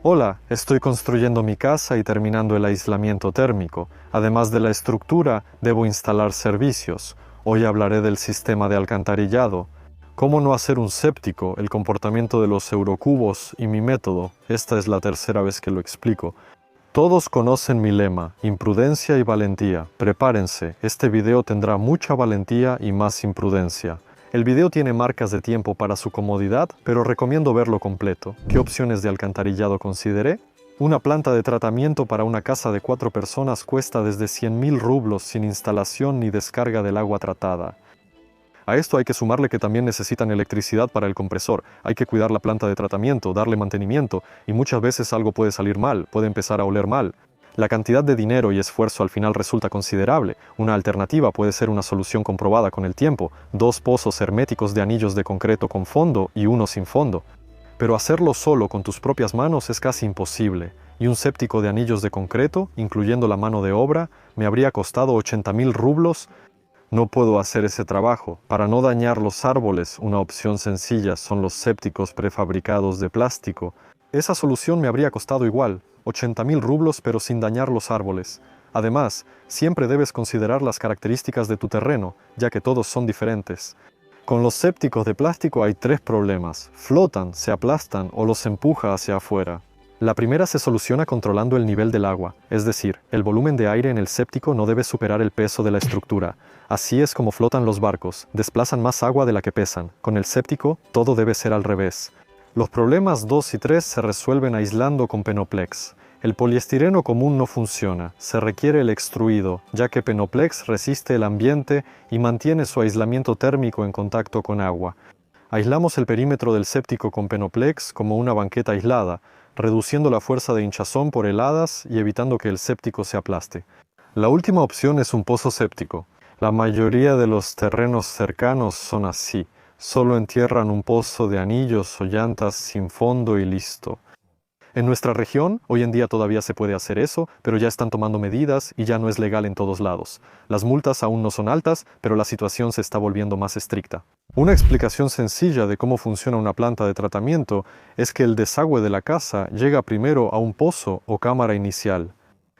Hola, estoy construyendo mi casa y terminando el aislamiento térmico. Además de la estructura, debo instalar servicios. Hoy hablaré del sistema de alcantarillado. Cómo no hacer un séptico, el comportamiento de los eurocubos y mi método. Esta es la tercera vez que lo explico. Todos conocen mi lema, imprudencia y valentía. Prepárense, este video tendrá mucha valentía y más imprudencia. El video tiene marcas de tiempo para su comodidad, pero recomiendo verlo completo. ¿Qué opciones de alcantarillado consideré? Una planta de tratamiento para una casa de 4 personas cuesta desde 100.000 rublos sin instalación ni descarga del agua tratada. A esto hay que sumarle que también necesitan electricidad para el compresor, hay que cuidar la planta de tratamiento, darle mantenimiento, y muchas veces algo puede salir mal, puede empezar a oler mal. La cantidad de dinero y esfuerzo al final resulta considerable. Una alternativa puede ser una solución comprobada con el tiempo, 2 pozos herméticos de anillos de concreto con fondo y uno sin fondo. Pero hacerlo solo con tus propias manos es casi imposible, y un séptico de anillos de concreto, incluyendo la mano de obra, me habría costado 80.000 rublos. No puedo hacer ese trabajo. Para no dañar los árboles, una opción sencilla son los sépticos prefabricados de plástico. Esa solución me habría costado igual, 80.000 rublos, pero sin dañar los árboles. Además, siempre debes considerar las características de tu terreno, ya que todos son diferentes. Con los sépticos de plástico hay 3 problemas. Flotan, se aplastan o los empuja hacia afuera. La primera se soluciona controlando el nivel del agua, es decir, el volumen de aire en el séptico no debe superar el peso de la estructura. Así es como flotan los barcos, desplazan más agua de la que pesan. Con el séptico, todo debe ser al revés. Los problemas 2 y 3 se resuelven aislando con Penoplex. El poliestireno común no funciona, se requiere el extruido, ya que Penoplex resiste el ambiente y mantiene su aislamiento térmico en contacto con agua. Aislamos el perímetro del séptico con Penoplex como una banqueta aislada, reduciendo la fuerza de hinchazón por heladas y evitando que el séptico se aplaste. La última opción es un pozo séptico. La mayoría de los terrenos cercanos son así. Solo entierran un pozo de anillos o llantas sin fondo y listo. En nuestra región, hoy en día todavía se puede hacer eso, pero ya están tomando medidas y ya no es legal en todos lados. Las multas aún no son altas, pero la situación se está volviendo más estricta. Una explicación sencilla de cómo funciona una planta de tratamiento es que el desagüe de la casa llega primero a un pozo o cámara inicial.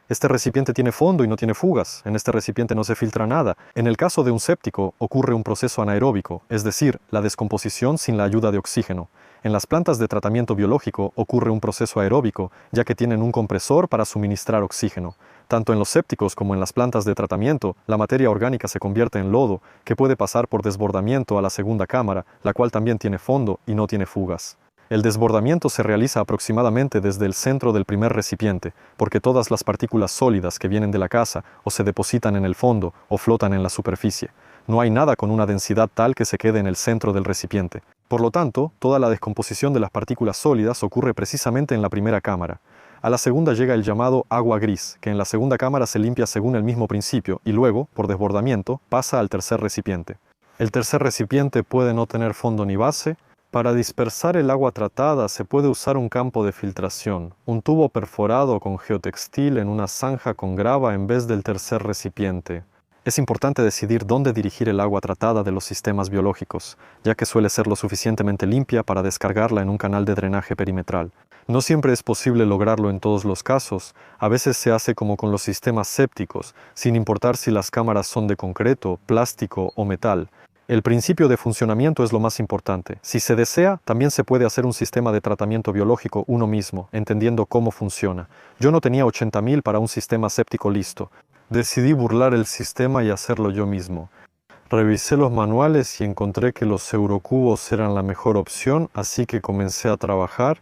Este recipiente tiene fondo y no tiene fugas. En este recipiente no se filtra nada. En el caso de un séptico, ocurre un proceso anaeróbico, es decir, la descomposición sin la ayuda de oxígeno. En las plantas de tratamiento biológico ocurre un proceso aeróbico, ya que tienen un compresor para suministrar oxígeno. Tanto en los sépticos como en las plantas de tratamiento, la materia orgánica se convierte en lodo, que puede pasar por desbordamiento a la segunda cámara, la cual también tiene fondo y no tiene fugas. El desbordamiento se realiza aproximadamente desde el centro del primer recipiente, porque todas las partículas sólidas que vienen de la casa o se depositan en el fondo o flotan en la superficie. No hay nada con una densidad tal que se quede en el centro del recipiente. Por lo tanto, toda la descomposición de las partículas sólidas ocurre precisamente en la primera cámara. A la segunda llega el llamado agua gris, que en la segunda cámara se limpia según el mismo principio y luego, por desbordamiento, pasa al tercer recipiente. El tercer recipiente puede no tener fondo ni base. Para dispersar el agua tratada se puede usar un campo de filtración, un tubo perforado con geotextil en una zanja con grava en vez del tercer recipiente. Es importante decidir dónde dirigir el agua tratada de los sistemas biológicos, ya que suele ser lo suficientemente limpia para descargarla en un canal de drenaje perimetral. No siempre es posible lograrlo en todos los casos, a veces se hace como con los sistemas sépticos, sin importar si las cámaras son de concreto, plástico o metal. El principio de funcionamiento es lo más importante. Si se desea, también se puede hacer un sistema de tratamiento biológico uno mismo, entendiendo cómo funciona. Yo no tenía 80.000 para un sistema séptico listo. Decidí burlar el sistema y hacerlo yo mismo. Revisé los manuales y encontré que los eurocubos eran la mejor opción, así que comencé a trabajar.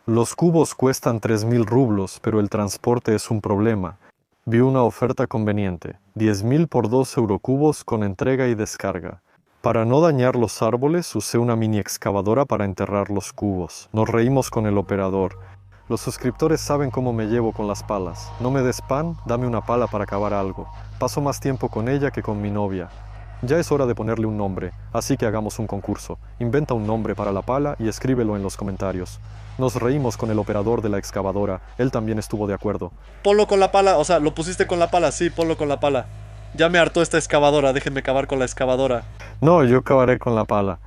Los cubos cuestan 3.000 rublos, pero el transporte es un problema. Vi una oferta conveniente, 10.000 por 2 eurocubos con entrega y descarga. Para no dañar los árboles, usé una mini excavadora para enterrar los cubos. Nos reímos con el operador. Los suscriptores saben cómo me llevo con las palas. No me des pan, dame una pala para cavar algo. Paso más tiempo con ella que con mi novia. Ya es hora de ponerle un nombre, así que hagamos un concurso. Inventa un nombre para la pala y escríbelo en los comentarios. Nos reímos con el operador de la excavadora. Él también estuvo de acuerdo. Ponlo con la pala, o sea, lo pusiste con la pala, sí, ponlo con la pala. Ya me hartó esta excavadora, déjenme cavar con la excavadora. No, yo cavaré con la pala.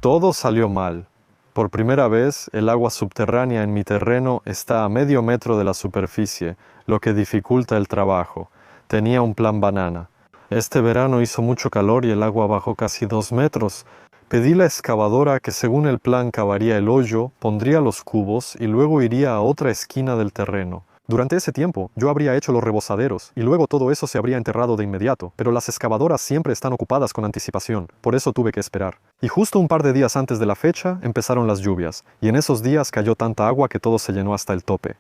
Todo salió mal. Por primera vez, el agua subterránea en mi terreno está a medio metro de la superficie, lo que dificulta el trabajo. Tenía un plan banana. Este verano hizo mucho calor y el agua bajó casi 2 metros. Pedí la excavadora que según el plan cavaría el hoyo, pondría los cubos y luego iría a otra esquina del terreno. Durante ese tiempo, yo habría hecho los rebozaderos y luego todo eso se habría enterrado de inmediato, pero las excavadoras siempre están ocupadas con anticipación, por eso tuve que esperar. Y justo un par de días antes de la fecha empezaron las lluvias, y en esos días cayó tanta agua que todo se llenó hasta el tope.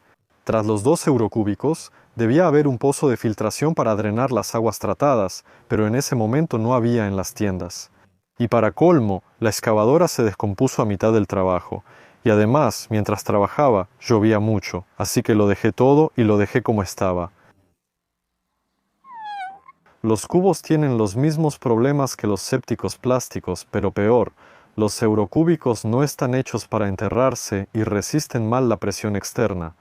Tras los 2 eurocúbicos, debía haber un pozo de filtración para drenar las aguas tratadas, pero en ese momento no había en las tiendas. Y para colmo, la excavadora se descompuso a mitad del trabajo. Y además, mientras trabajaba, llovía mucho, así que lo dejé todo y lo dejé como estaba. Los cubos tienen los mismos problemas que los sépticos plásticos, pero peor. Los eurocúbicos no están hechos para enterrarse y resisten mal la presión externa.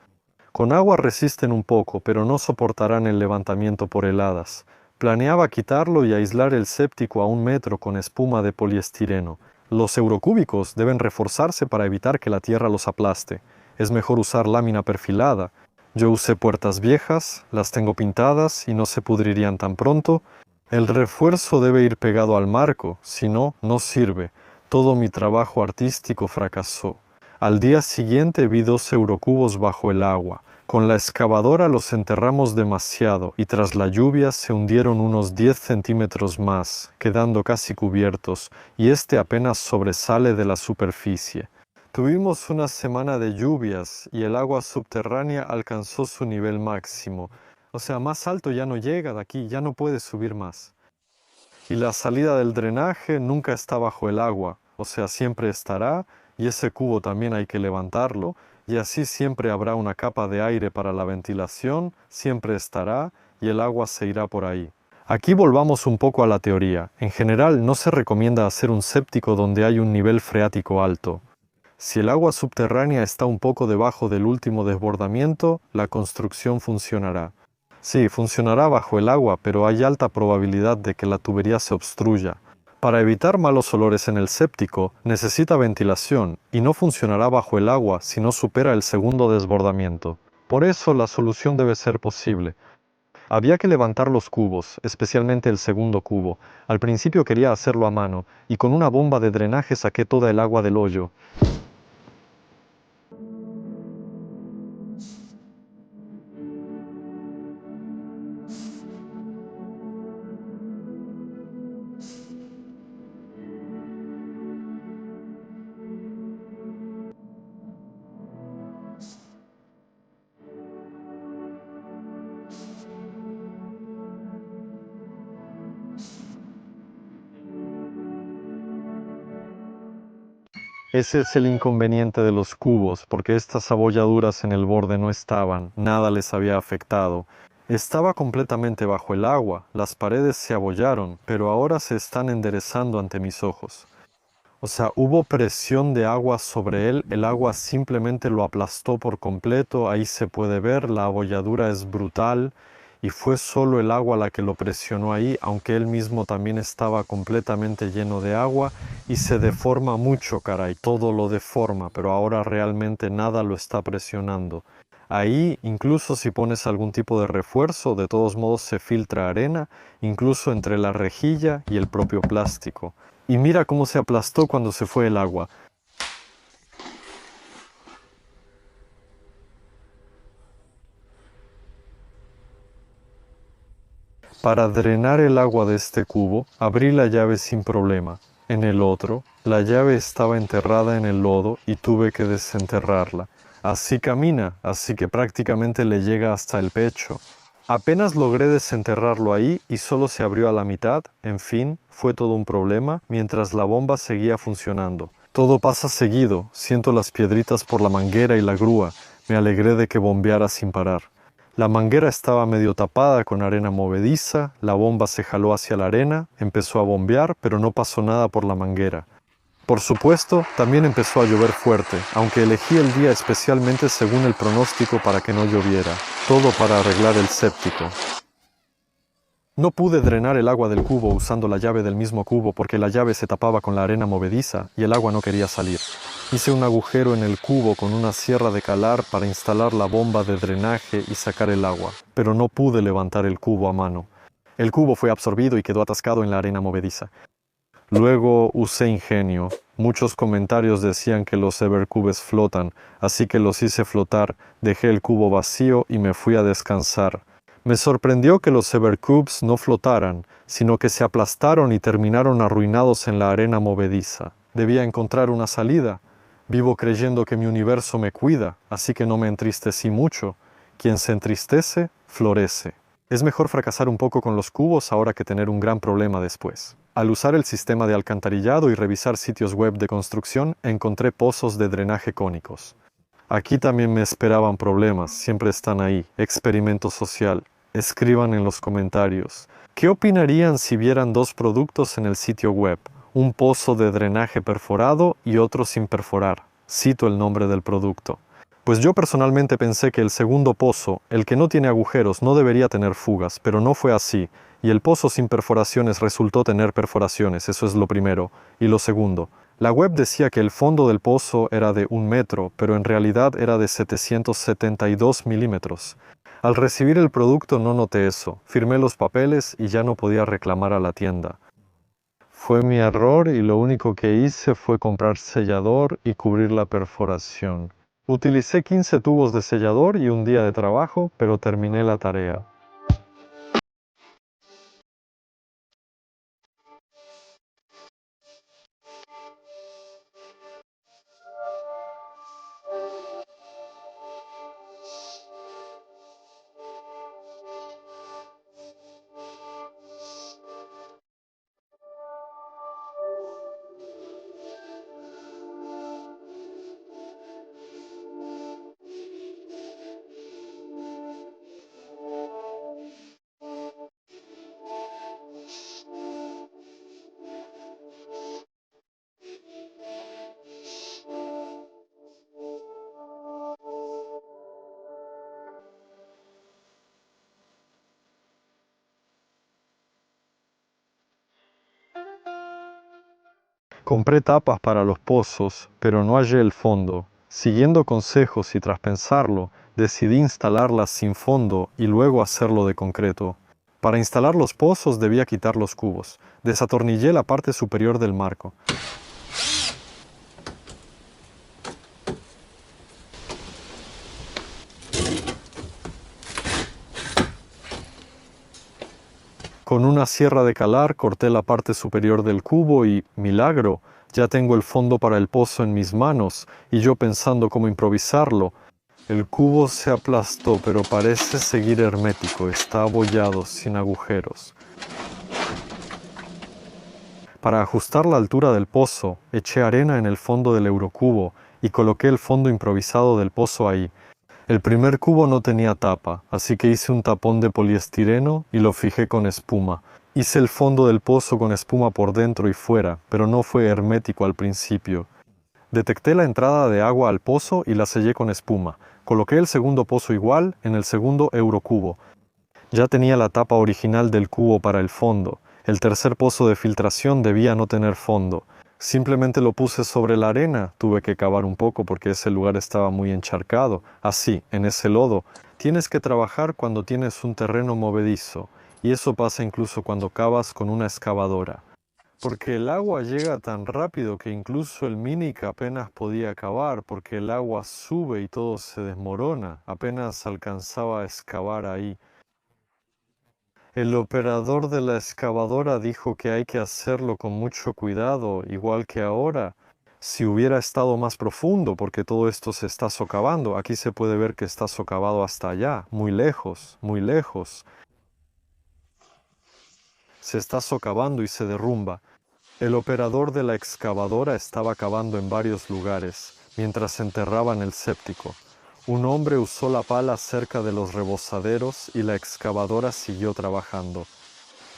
Con agua resisten un poco, pero no soportarán el levantamiento por heladas. Planeaba quitarlo y aislar el séptico a 1 metro con espuma de poliestireno. Los eurocúbicos deben reforzarse para evitar que la tierra los aplaste. Es mejor usar lámina perfilada. Yo usé puertas viejas, las tengo pintadas y no se pudrirían tan pronto. El refuerzo debe ir pegado al marco, si no, no sirve. Todo mi trabajo artístico fracasó. Al día siguiente vi 2 eurocubos bajo el agua. Con la excavadora los enterramos demasiado y tras la lluvia se hundieron unos 10 centímetros más, quedando casi cubiertos, y este apenas sobresale de la superficie. Tuvimos una semana de lluvias y el agua subterránea alcanzó su nivel máximo. O sea, más alto ya no llega de aquí, ya no puede subir más. Y la salida del drenaje nunca está bajo el agua, o sea, siempre estará, y ese cubo también hay que levantarlo, y así siempre habrá una capa de aire para la ventilación, siempre estará, y el agua se irá por ahí. Aquí volvamos un poco a la teoría. En general no se recomienda hacer un séptico donde hay un nivel freático alto. Si el agua subterránea está un poco debajo del último desbordamiento, la construcción funcionará. Sí, funcionará bajo el agua, pero hay alta probabilidad de que la tubería se obstruya. Para evitar malos olores en el séptico, necesita ventilación y no funcionará bajo el agua si no supera el segundo desbordamiento. Por eso la solución debe ser posible. Había que levantar los cubos, especialmente el segundo cubo. Al principio quería hacerlo a mano, y con una bomba de drenaje saqué toda el agua del hoyo. Ese es el inconveniente de los cubos, porque estas abolladuras en el borde no estaban, nada les había afectado. Estaba completamente bajo el agua, las paredes se abollaron, pero ahora se están enderezando ante mis ojos. O sea, hubo presión de agua sobre él, el agua simplemente lo aplastó por completo, ahí se puede ver, la abolladura es brutal. Y fue solo el agua la que lo presionó ahí, aunque él mismo también estaba completamente lleno de agua y se deforma mucho, caray, todo lo deforma, pero ahora realmente nada lo está presionando. Ahí, incluso si pones algún tipo de refuerzo, de todos modos se filtra arena, incluso entre la rejilla y el propio plástico. Y mira cómo se aplastó cuando se fue el agua. Para drenar el agua de este cubo, abrí la llave sin problema. En el otro, la llave estaba enterrada en el lodo y tuve que desenterrarla. Así camina, así que prácticamente le llega hasta el pecho. Apenas logré desenterrarlo ahí y solo se abrió a la mitad. En fin, fue todo un problema mientras la bomba seguía funcionando. Todo pasa seguido, siento las piedritas por la manguera y la grúa. Me alegré de que bombeara sin parar. La manguera estaba medio tapada con arena movediza, la bomba se jaló hacia la arena, empezó a bombear, pero no pasó nada por la manguera. Por supuesto, también empezó a llover fuerte, aunque elegí el día especialmente según el pronóstico para que no lloviera. Todo para arreglar el séptico. No pude drenar el agua del cubo usando la llave del mismo cubo porque la llave se tapaba con la arena movediza y el agua no quería salir. Hice un agujero en el cubo con una sierra de calar para instalar la bomba de drenaje y sacar el agua, pero no pude levantar el cubo a mano. El cubo fue absorbido y quedó atascado en la arena movediza. Luego usé ingenio. Muchos comentarios decían que los Evercubes flotan, así que los hice flotar, dejé el cubo vacío y me fui a descansar. Me sorprendió que los Evercubes no flotaran, sino que se aplastaron y terminaron arruinados en la arena movediza. Debía encontrar una salida. Vivo creyendo que mi universo me cuida, así que no me entristecí mucho. Quien se entristece, florece. Es mejor fracasar un poco con los cubos ahora que tener un gran problema después. Al usar el sistema de alcantarillado y revisar sitios web de construcción, encontré pozos de drenaje cónicos. Aquí también me esperaban problemas, siempre están ahí. Experimento social. Escriban en los comentarios. ¿Qué opinarían si vieran dos productos en el sitio web? Un pozo de drenaje perforado y otro sin perforar. Cito el nombre del producto. Pues yo personalmente pensé que el segundo pozo, el que no tiene agujeros, no debería tener fugas, pero no fue así. Y el pozo sin perforaciones resultó tener perforaciones, eso es lo primero. Y lo segundo, la web decía que el fondo del pozo era de 1 metro, pero en realidad era de 772 milímetros. Al recibir el producto no noté eso, firmé los papeles y ya no podía reclamar a la tienda. Fue mi error y lo único que hice fue comprar sellador y cubrir la perforación. Utilicé 15 tubos de sellador y un día de trabajo, pero terminé la tarea. Compré tapas para los pozos, pero no hallé el fondo. Siguiendo consejos y tras pensarlo, decidí instalarlas sin fondo y luego hacerlo de concreto. Para instalar los pozos debía quitar los cubos. Desatornillé la parte superior del marco. Con una sierra de calar corté la parte superior del cubo y, milagro, ya tengo el fondo para el pozo en mis manos, y yo pensando cómo improvisarlo. El cubo se aplastó, pero parece seguir hermético, está abollado, sin agujeros. Para ajustar la altura del pozo, eché arena en el fondo del Eurocubo y coloqué el fondo improvisado del pozo ahí. El primer cubo no tenía tapa, así que hice un tapón de poliestireno y lo fijé con espuma. Hice el fondo del pozo con espuma por dentro y fuera, pero no fue hermético al principio. Detecté la entrada de agua al pozo y la sellé con espuma. Coloqué el segundo pozo igual en el segundo Eurocubo. Ya tenía la tapa original del cubo para el fondo. El tercer pozo de filtración debía no tener fondo. Simplemente lo puse sobre la arena, tuve que cavar un poco porque ese lugar estaba muy encharcado. Así, en ese lodo, tienes que trabajar cuando tienes un terreno movedizo, y eso pasa incluso cuando cavas con una excavadora. Porque el agua llega tan rápido que incluso el Minic apenas podía cavar, porque el agua sube y todo se desmorona, apenas alcanzaba a excavar ahí. El operador de la excavadora dijo que hay que hacerlo con mucho cuidado, igual que ahora. Si hubiera estado más profundo, porque todo esto se está socavando, aquí se puede ver que está socavado hasta allá, muy lejos, muy lejos. Se está socavando y se derrumba. El operador de la excavadora estaba cavando en varios lugares, mientras enterraban el séptico. Un hombre usó la pala cerca de los rebosaderos y la excavadora siguió trabajando.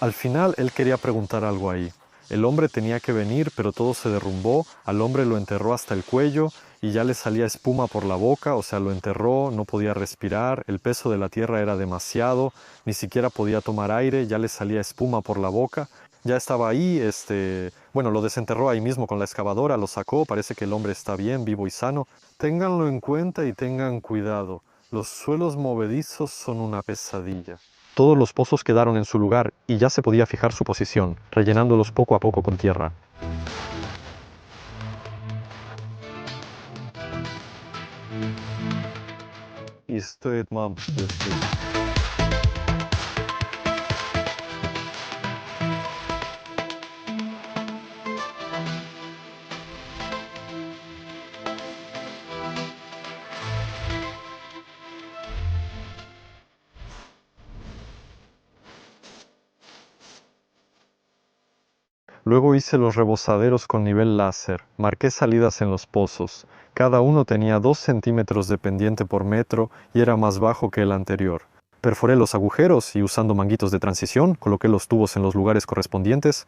Al final él quería preguntar algo ahí. El hombre tenía que venir, pero todo se derrumbó. Al hombre lo enterró hasta el cuello y ya le salía espuma por la boca, o sea, lo enterró, no podía respirar, el peso de la tierra era demasiado, ni siquiera podía tomar aire, ya le salía espuma por la boca. Ya estaba ahí, bueno, lo desenterró ahí mismo con la excavadora, lo sacó, parece que el hombre está bien, vivo y sano. Ténganlo en cuenta y tengan cuidado. Los suelos movedizos son una pesadilla. Todos los pozos quedaron en su lugar y ya se podía fijar su posición, rellenándolos poco a poco con tierra. Luego hice los rebozaderos con nivel láser, marqué salidas en los pozos. Cada uno tenía 2 centímetros de pendiente por metro y era más bajo que el anterior. Perforé los agujeros y usando manguitos de transición, coloqué los tubos en los lugares correspondientes.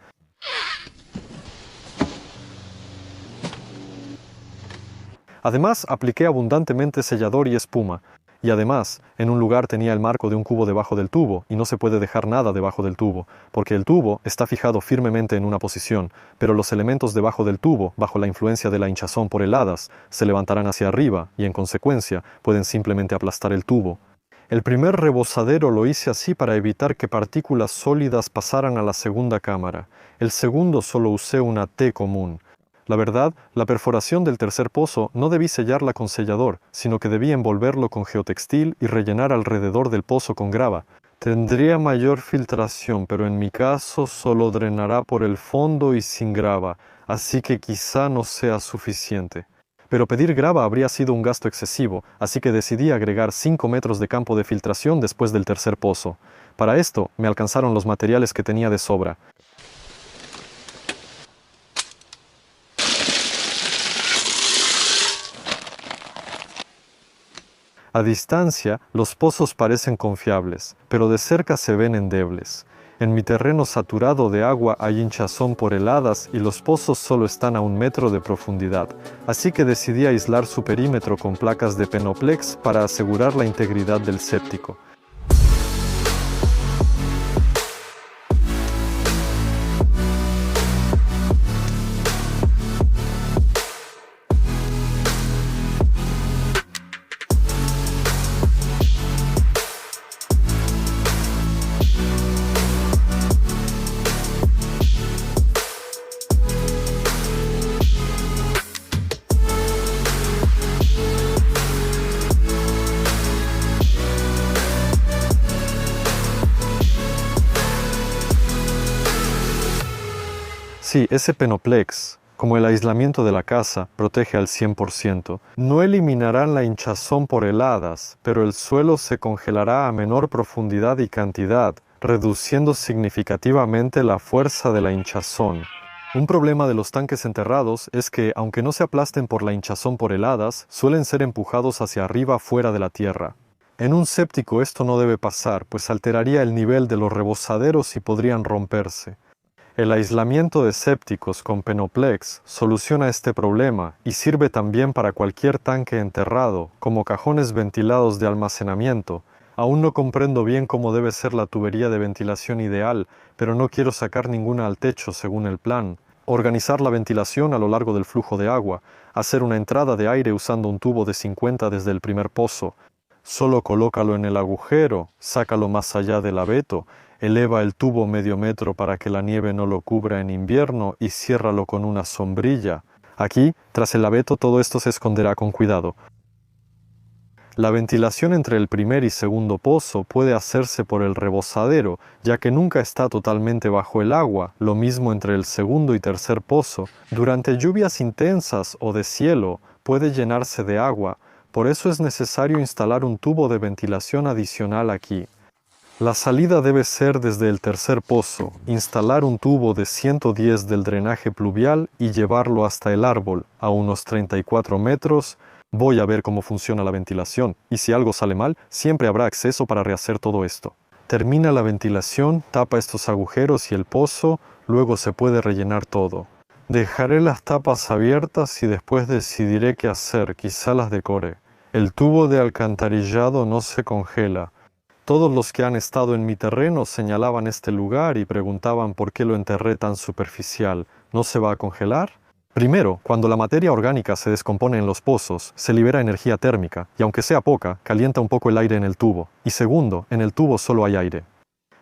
Además, apliqué abundantemente sellador y espuma. Y además, en un lugar tenía el marco de un cubo debajo del tubo, y no se puede dejar nada debajo del tubo, porque el tubo está fijado firmemente en una posición, pero los elementos debajo del tubo, bajo la influencia de la hinchazón por heladas, se levantarán hacia arriba, y en consecuencia, pueden simplemente aplastar el tubo. El primer rebozadero lo hice así para evitar que partículas sólidas pasaran a la segunda cámara. El segundo solo usé una T común. La verdad, la perforación del tercer pozo no debí sellarla con sellador, sino que debí envolverlo con geotextil y rellenar alrededor del pozo con grava. Tendría mayor filtración, pero en mi caso solo drenará por el fondo y sin grava, así que quizá no sea suficiente. Pero pedir grava habría sido un gasto excesivo, así que decidí agregar 5 metros de campo de filtración después del tercer pozo. Para esto, me alcanzaron los materiales que tenía de sobra. A distancia, los pozos parecen confiables, pero de cerca se ven endebles. En mi terreno saturado de agua hay hinchazón por heladas y los pozos solo están a 1 metro de profundidad, así que decidí aislar su perímetro con placas de Penoplex para asegurar la integridad del séptico. Sí, ese Penoplex, como el aislamiento de la casa, protege al 100%. No eliminarán la hinchazón por heladas, pero el suelo se congelará a menor profundidad y cantidad, reduciendo significativamente la fuerza de la hinchazón. Un problema de los tanques enterrados es que, aunque no se aplasten por la hinchazón por heladas, suelen ser empujados hacia arriba fuera de la tierra. En un séptico esto no debe pasar, pues alteraría el nivel de los rebozaderos y podrían romperse. El aislamiento de sépticos con Penoplex soluciona este problema y sirve también para cualquier tanque enterrado, como cajones ventilados de almacenamiento. Aún no comprendo bien cómo debe ser la tubería de ventilación ideal, pero no quiero sacar ninguna al techo según el plan. Organizar la ventilación a lo largo del flujo de agua, hacer una entrada de aire usando un tubo de 50 desde el primer pozo. Solo colócalo en el agujero, sácalo más allá del abeto, eleva el tubo medio metro para que la nieve no lo cubra en invierno y ciérralo con una sombrilla. Aquí, tras el abeto, todo esto se esconderá con cuidado. La ventilación entre el primer y segundo pozo puede hacerse por el rebozadero, ya que nunca está totalmente bajo el agua, lo mismo entre el segundo y tercer pozo. Durante lluvias intensas o de cielo, puede llenarse de agua, por eso es necesario instalar un tubo de ventilación adicional aquí. La salida debe ser desde el tercer pozo, instalar un tubo de 110 del drenaje pluvial y llevarlo hasta el árbol, a unos 34 metros. Voy a ver cómo funciona la ventilación, y si algo sale mal, siempre habrá acceso para rehacer todo esto. Termina la ventilación, tapa estos agujeros y el pozo, luego se puede rellenar todo. Dejaré las tapas abiertas y después decidiré qué hacer, quizá las decore. El tubo de alcantarillado no se congela. Todos los que han estado en mi terreno señalaban este lugar y preguntaban por qué lo enterré tan superficial. ¿No se va a congelar? Primero, cuando la materia orgánica se descompone en los pozos, se libera energía térmica, y aunque sea poca, calienta un poco el aire en el tubo. Y segundo, en el tubo solo hay aire.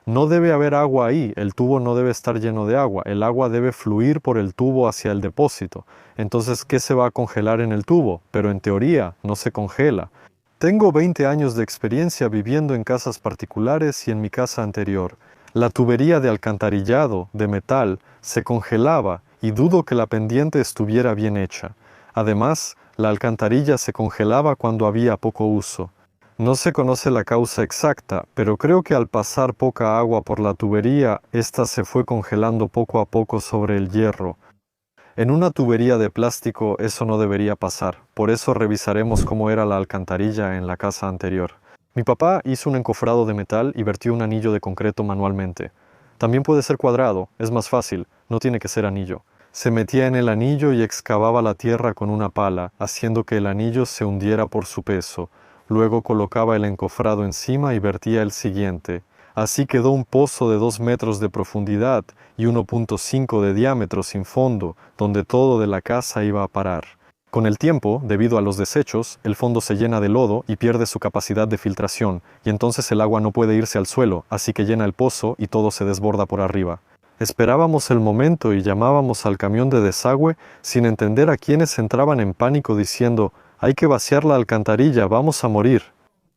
No debe haber agua ahí, el tubo no debe estar lleno de agua, el agua debe fluir por el tubo hacia el depósito. Entonces, ¿qué se va a congelar en el tubo? Pero en teoría, no se congela. Tengo 20 años de experiencia viviendo en casas particulares y en mi casa anterior. La tubería de alcantarillado, de metal, se congelaba y dudo que la pendiente estuviera bien hecha. Además, la alcantarilla se congelaba cuando había poco uso. No se conoce la causa exacta, pero creo que al pasar poca agua por la tubería, ésta se fue congelando poco a poco sobre el hierro. En una tubería de plástico eso no debería pasar, por eso revisaremos cómo era la alcantarilla en la casa anterior. Mi papá hizo un encofrado de metal y vertió un anillo de concreto manualmente. También puede ser cuadrado, es más fácil, no tiene que ser anillo. Se metía en el anillo y excavaba la tierra con una pala, haciendo que el anillo se hundiera por su peso. Luego colocaba el encofrado encima y vertía el siguiente. Así quedó un pozo de 2 metros de profundidad y 1,5 de diámetro sin fondo, donde todo de la casa iba a parar. Con el tiempo, debido a los desechos, el fondo se llena de lodo y pierde su capacidad de filtración, y entonces el agua no puede irse al suelo, así que llena el pozo y todo se desborda por arriba. Esperábamos el momento y llamábamos al camión de desagüe sin entender a quienes entraban en pánico diciendo: «Hay que vaciar la alcantarilla, vamos a morir».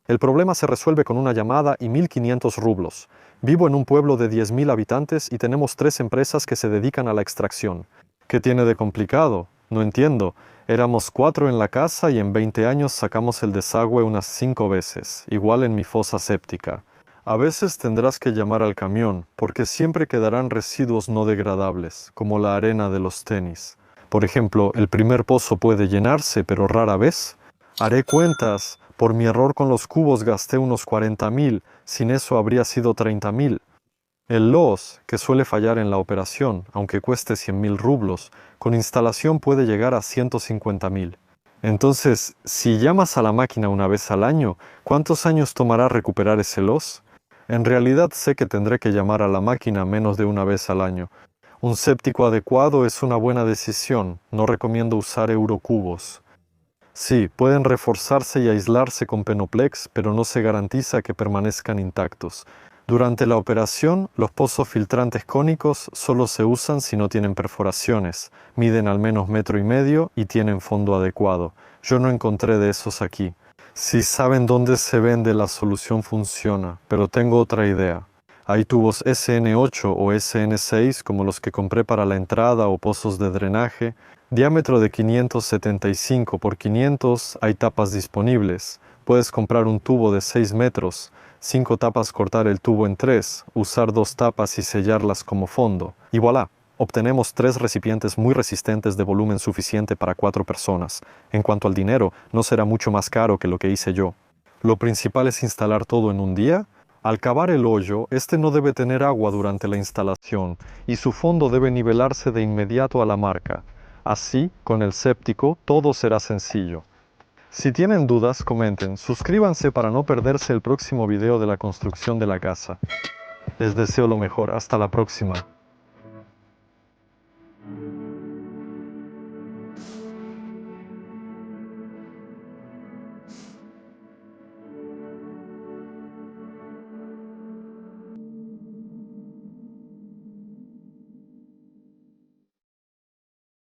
El problema se resuelve con una llamada y 1.500 rublos. Vivo en un pueblo de 10.000 habitantes y tenemos 3 empresas que se dedican a la extracción. ¿Qué tiene de complicado? No entiendo. Éramos 4 en la casa y en 20 años sacamos el desagüe unas 5 veces, igual en mi fosa séptica. A veces tendrás que llamar al camión, porque siempre quedarán residuos no degradables, como la arena de los tenis. Por ejemplo, el primer pozo puede llenarse, pero rara vez. Haré cuentas. Por mi error con los cubos gasté unos 40.000, sin eso habría sido 30.000. El LOS, que suele fallar en la operación, aunque cueste 100.000 rublos, con instalación puede llegar a 150.000. Entonces, si llamas a la máquina una vez al año, ¿cuántos años tomará recuperar ese LOS? En realidad sé que tendré que llamar a la máquina menos de una vez al año. Un séptico adecuado es una buena decisión, no recomiendo usar eurocubos. Sí, pueden reforzarse y aislarse con Penoplex, pero no se garantiza que permanezcan intactos. Durante la operación, los pozos filtrantes cónicos solo se usan si no tienen perforaciones, miden al menos 1,5 metros y tienen fondo adecuado. Yo no encontré de esos aquí. Si saben dónde se vende, la solución funciona, pero tengo otra idea. Hay tubos SN8 o SN6 como los que compré para la entrada o pozos de drenaje. Diámetro de 575 por 500, hay tapas disponibles. Puedes comprar un tubo de 6 metros, 5 tapas, cortar el tubo en 3, usar 2 tapas y sellarlas como fondo. Y voilà, obtenemos 3 recipientes muy resistentes de volumen suficiente para 4 personas. En cuanto al dinero, no será mucho más caro que lo que hice yo. Lo principal es instalar todo en un día. Al cavar el hoyo, este no debe tener agua durante la instalación y su fondo debe nivelarse de inmediato a la marca. Así, con el séptico, todo será sencillo. Si tienen dudas, comenten. Suscríbanse para no perderse el próximo video de la construcción de la casa. Les deseo lo mejor. Hasta la próxima.